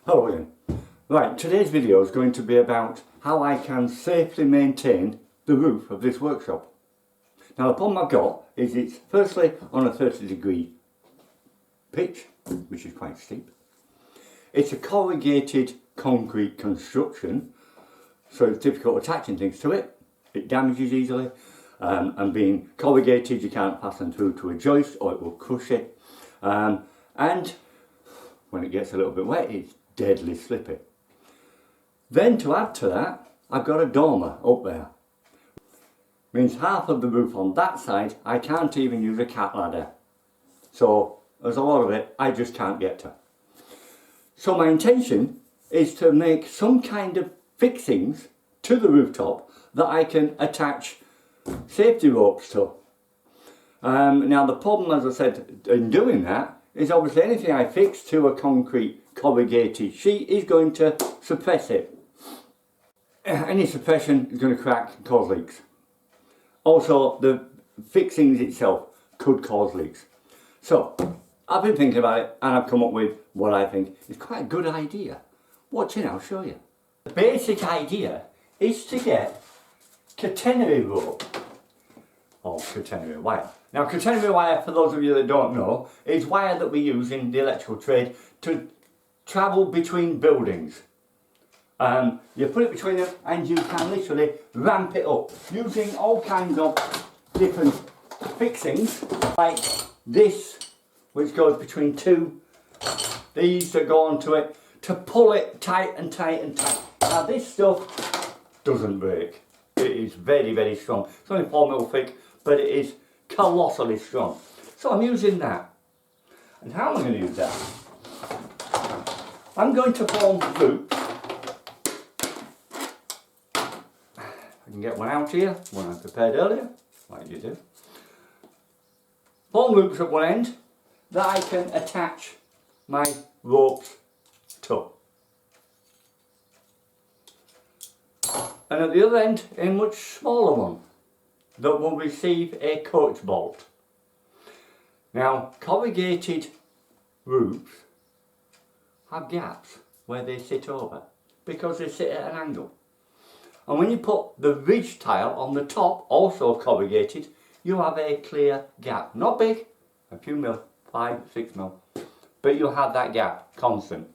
Hello again. Right, today's video is going to be about how I can safely maintain the roof of this workshop. Now the problem I've got is it's firstly on a 30-degree pitch, which is quite steep. It's a corrugated concrete construction, so it's difficult attaching things to it. It damages easily, and being corrugated you can't pass them through to a joist or it will crush it. And when it gets a little bit wet, it's deadly slippy. Then to add to that, I've got a dormer up there. Means half of the roof on that side, I can't even use a cat ladder. So there's a lot of it I just can't get to. So my intention is to make some kind of fixings to the rooftop that I can attach safety ropes to. Now the problem, as I said, in doing that, is obviously anything I fix to a concrete corrugated sheet is going to suppress it. Any suppression is going to crack and cause leaks. Also, the fixings itself could cause leaks. So, I've been thinking about it and I've come up with what I think is quite a good idea. Watch it, I'll show you. The basic idea is to get catenary rope or catenary wire. Now catenary wire, for those of you that don't know, is wire that we use in the electrical trade to travel between buildings. You put it between them and you can literally ramp it up using all kinds of different fixings like this, which goes between these that go onto it to pull it tight and tight and tight. Now this stuff doesn't break. It is very, very strong. It's only 4mm thick, but it is colossally strong. So I'm using that. And how am I going to use that? I'm going to form loops. I can get one out here, one I prepared earlier, like you do. Form loops at one end that I can attach my ropes to. And at the other end, a much smaller one that will receive a coach bolt. Now, corrugated roofs have gaps where they sit over because they sit at an angle. And when you put the ridge tile on the top, also corrugated, you have a clear gap. Not big, a few mil, 5, 6 mil, but you'll have that gap constant.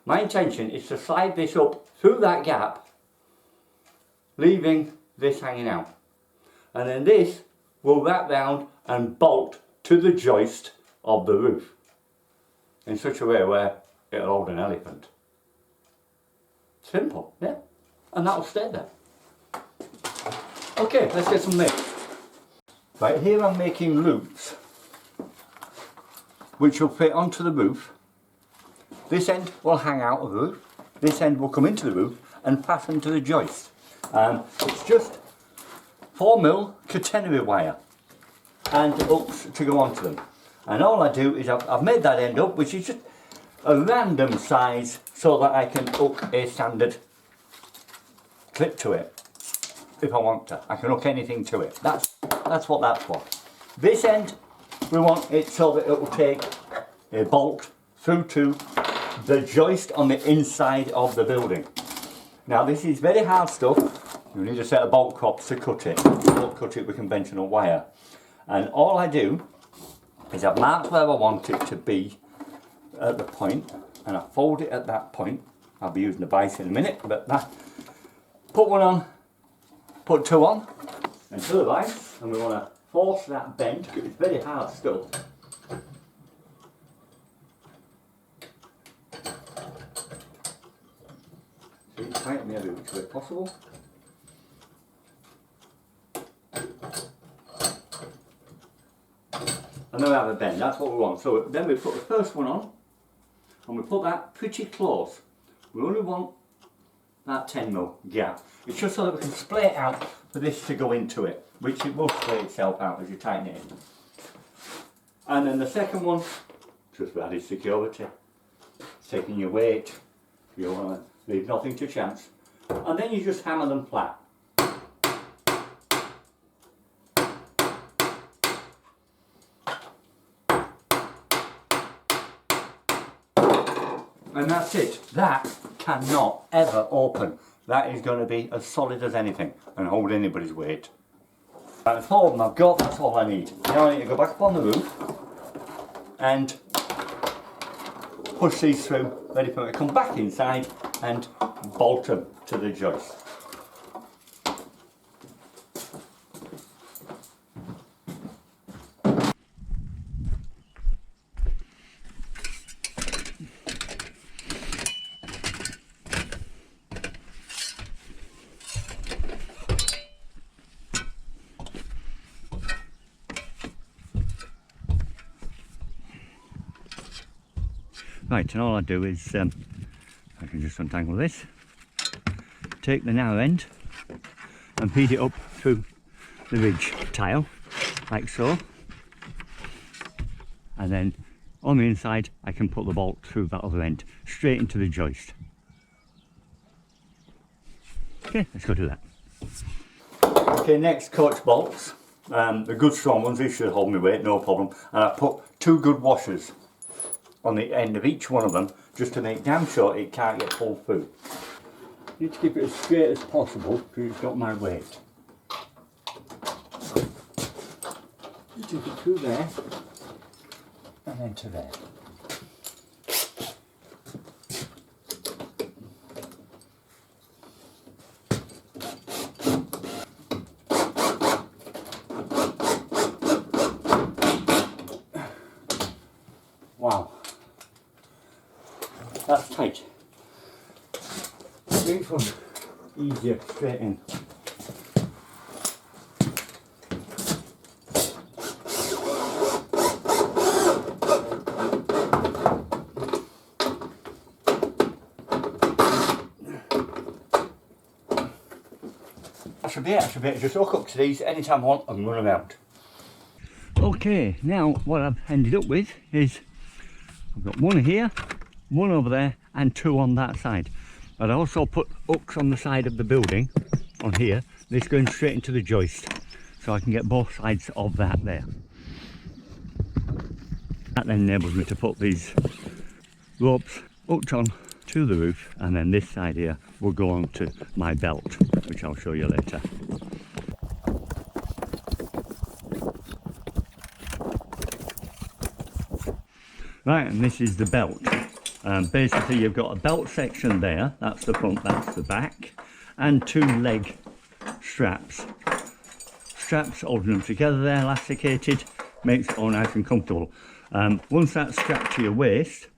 My intention is to slide this up through that gap, leaving this hanging out. And then this will wrap round and bolt to the joist of the roof in such a way where it'll hold an elephant. Simple, yeah? And that'll stay there. Okay, let's get some mixed. Right, here I'm making loops which will fit onto the roof. This end will hang out of the roof, this end will come into the roof and fasten to the joist. It's just 4mm catenary wire and hooks to go onto them. And all I do is I've made that end up, which is just a random size so that I can hook a standard clip to it if I want to. I can hook anything to it. That's what that's for. This end we want it so that it will take a bolt through to the joist on the inside of the building. Now this is very hard stuff. You need a set of bolt crops to cut it. You won't cut it with conventional wire. And all I do is I've marked where I want it to be at the point, and I fold it at that point. I'll be using the vise in a minute, but that, put one on, put two on, and to the vise, and we want to force that bend, because it's very hard still. So you tighten the every which way possible. And then we have a bend, that's what we want. So then we put the first one on, and we put that pretty close. We only want that 10mm gap. It's just so that we can splay it out for this to go into it, which it will splay itself out as you tighten it in. And then the second one, just for added security, it's taking your weight, you want to leave nothing to chance. And then you just hammer them flat. And that's it. That cannot ever open. That is going to be as solid as anything and hold anybody's weight. That's all of them I've got, that's all I need. Now I need to go back up on the roof and push these through, ready for it to come back inside and bolt them to the joist. Right, and all I do is, I can just untangle this, take the narrow end and feed it up through the ridge tile, like so. And then on the inside I can put the bolt through that other end, straight into the joist. Okay, let's go do that. Okay, next coach bolts, the good strong ones, these should hold me weight, no problem. And I put 2 good washers on the end of each one of them, just to make damn sure it can't get pulled through. Need to keep it as straight as possible because it's got my weight. You take it through there and then to there. Wow. That's tight. This one easier straight in. I should be able to just hook up to these anytime I want and run around. Okay, now what I've ended up with is I've got one here, one over there and 2 on that side. But I also put hooks on the side of the building, on here, this going straight into the joist, so I can get both sides of that there. That then enables me to put these ropes hooked on to the roof, and then this side here will go on to my belt, which I'll show you later. Right, and this is the belt. Basically you've got a belt section there, that's the front, that's the back, and 2 leg straps. Straps holding them together there, elasticated, makes it all nice and comfortable. Once that's strapped to your waist,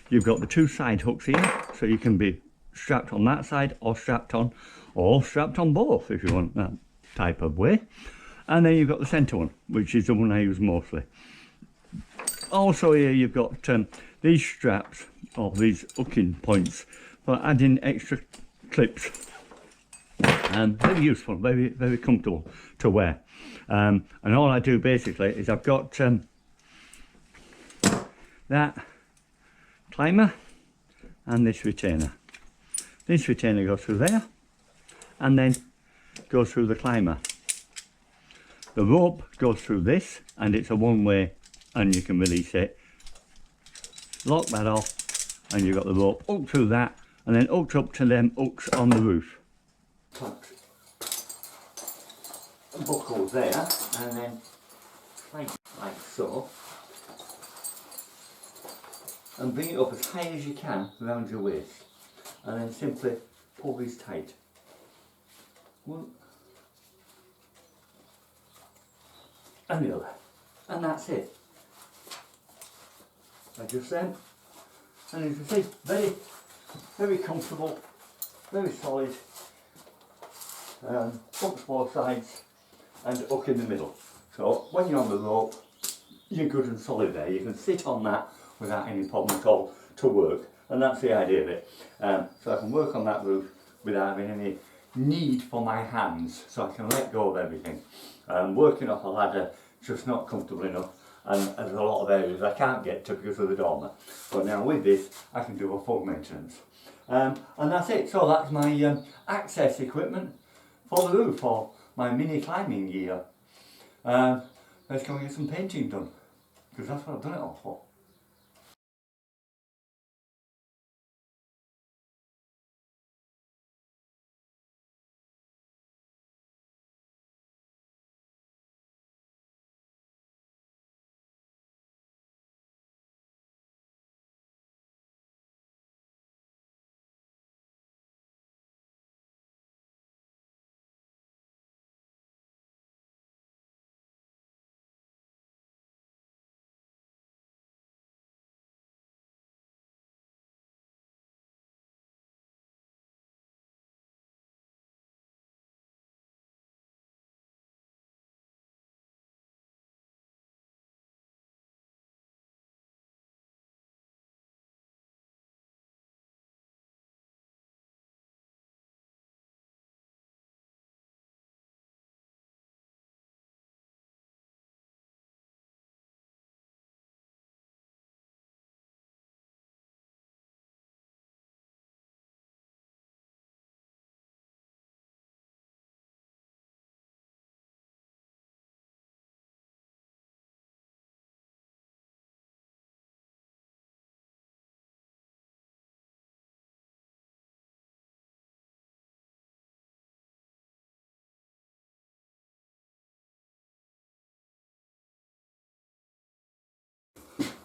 you've got the 2 side hooks here, so you can be strapped on that side or strapped on both if you want that type of way. And then you've got the centre one, which is the one I use mostly. Also here you've got these straps, or these hooking points, for adding extra clips. Very useful, very, very comfortable to wear. And all I do basically is I've got that climber and this retainer. This retainer goes through there and then goes through the climber. The rope goes through this and it's a one-way, and you can release it, lock that off, and you've got the rope hooked through that and then hooked up to them hooks on the roof. Buckles there and then like so, and bring it up as high as you can around your waist, and then simply pull these tight. One and the other, and that's it. Adjust them, and as you see, very, very comfortable, very solid. Hooks both sides and hook in the middle. So when you're on the rope, you're good and solid there. You can sit on that without any problem at all to work, and that's the idea of it. So I can work on that roof without having any need for my hands, so I can let go of everything. Working off a ladder just not comfortable enough, and there's a lot of areas I can't get to because of the dormer. But now with this I can do a full maintenance. And that's it. So that's my access equipment for the roof, for my mini climbing gear. Let's go and get some painting done, because that's what I've done it all for.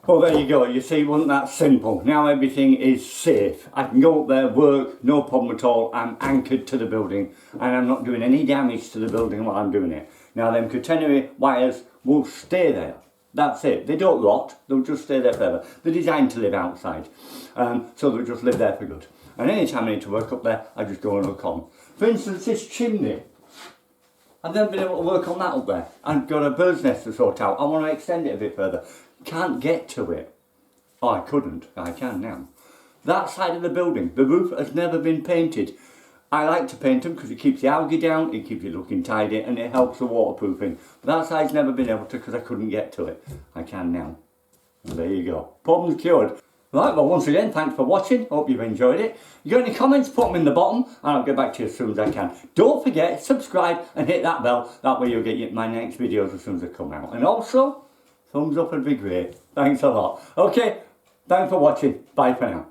Well, there you go. You see, it wasn't that simple. Now everything is safe. I can go up there, work, no problem at all. I'm anchored to the building and I'm not doing any damage to the building while I'm doing it. Now them catenary wires will stay there. That's it. They don't rot. They'll just stay there forever. They're designed to live outside. So they'll just live there for good. And any time I need to work up there, I just go and hook on. For instance, this chimney. I've never been able to work on that up there. I've got a bird's nest to sort out. I want to extend it a bit further. Can't get to it. Oh, I couldn't. I can now. That side of the building, the roof has never been painted. I like to paint them because it keeps the algae down, it keeps it looking tidy, and it helps the waterproofing. But that side's never been able to because I couldn't get to it. I can now. And there you go. Problem's cured. Right, well, once again, thanks for watching. Hope you've enjoyed it. You got any comments, put them in the bottom and I'll get back to you as soon as I can. Don't forget, subscribe and hit that bell. That way you'll get my next videos as soon as they come out. And also, thumbs up would be great. Thanks a lot. Okay, thanks for watching. Bye for now.